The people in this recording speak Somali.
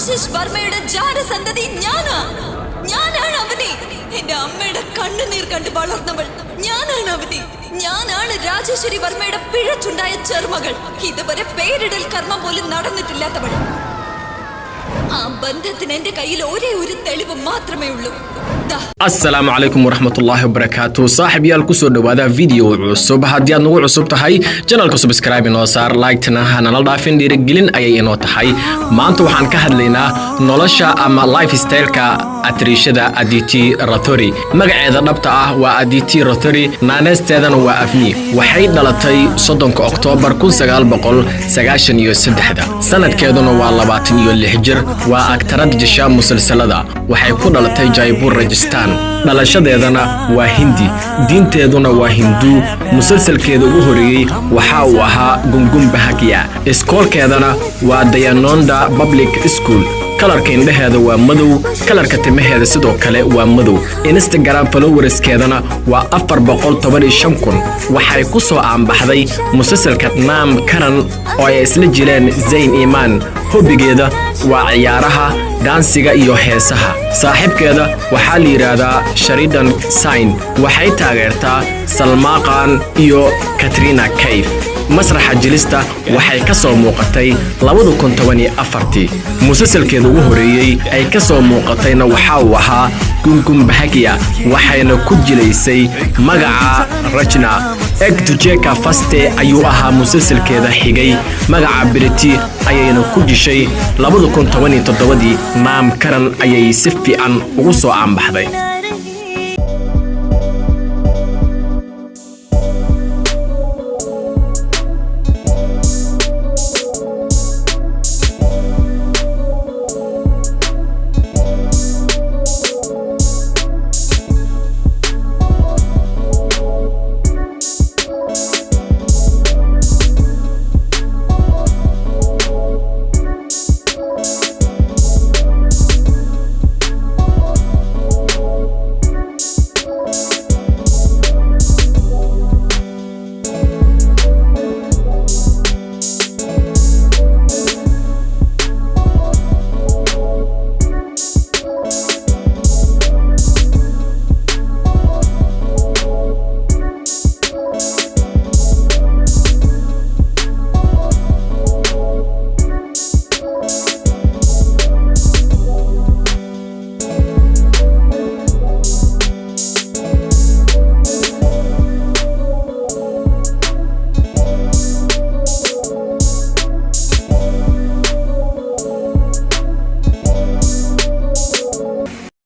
ആശിഷ് വർമ്മയുടെ ജാരസന്തതി ഞാനാണ് അവനെ. എന്റെ അമ്മയുടെ കണ്ണുനീർ കണ്ട് വളർന്നവൾ ഞാനാണ് അവനെ. ഞാനാണ് രാജേശ്വരി വർമ്മയുടെ പിഴച്ചുണ്ടായ ചെറുമകൾ. ഇതുവരെ പേരിടൽ കർമ്മം പോലും നടന്നിട്ടില്ലാത്തവൾ. ആ ബന്ധത്തിന് എന്റെ കയ്യിൽ ഒരേ ഒരു തെളിവ് മാത്രമേ ഉള്ളൂ. السلام عليكم ورحمة الله وبركاته. صاحبي الكسر نوادا فيديو عصب هدي نوع عصب تهاي channel سبسكرايب نوصار لايك تنها نلضافين دي رجلين أي نوع تهاي ما أنتو وحن كهدلنا نولشة أما لايف ستايل كا أتريشدا أديتي راتوري مقعد نبتة وأديتي راتوري نانس تادن وأفني وحيد نلتي صدنك أكتوبر كون سجال بقول سجاشن يوسدحدا سنة كادون واللباتين يولي حجر وأكترد جشام مسلسلة وحيكون نلتي جايبور رجستان dhalashadeedana waa hindi diinteeduna waa hindu musalsalkeeda ugu horeeyay waxa uu ahaa gungum bahagya iskoolkeedana waa Dayanonda Public School kalarka indhaheeda waa madow kalarka timaheeda sidoo kale waa madow Instagram followerskeedana waa 415,000 waxay ku soo aanbaxday musalsalka Naam Karan oo ay isla jireen Zayn Iman hobbigeeda waa ciyaaraha dansiga iyo heesaha saaxiibkeeda waxa la yiraahdaa Sheridan Sain waxay taageertaa Salman Khan iyo Katrina Kaif masraxa jilista waxay ka soo muuqatay 2014 musalsalkeeda ugu horeeyay ay ka soo muuqatayna waxa uu ahaa gungum bahagya waxayna ku jilaysay magaca Rajna Ektujeka Faste ayuu ahaa musalsalkeeda xigay magaca Briti ayayna ku jishay 2017 Naam Karan ayay si fiican ugu soo aanbaxday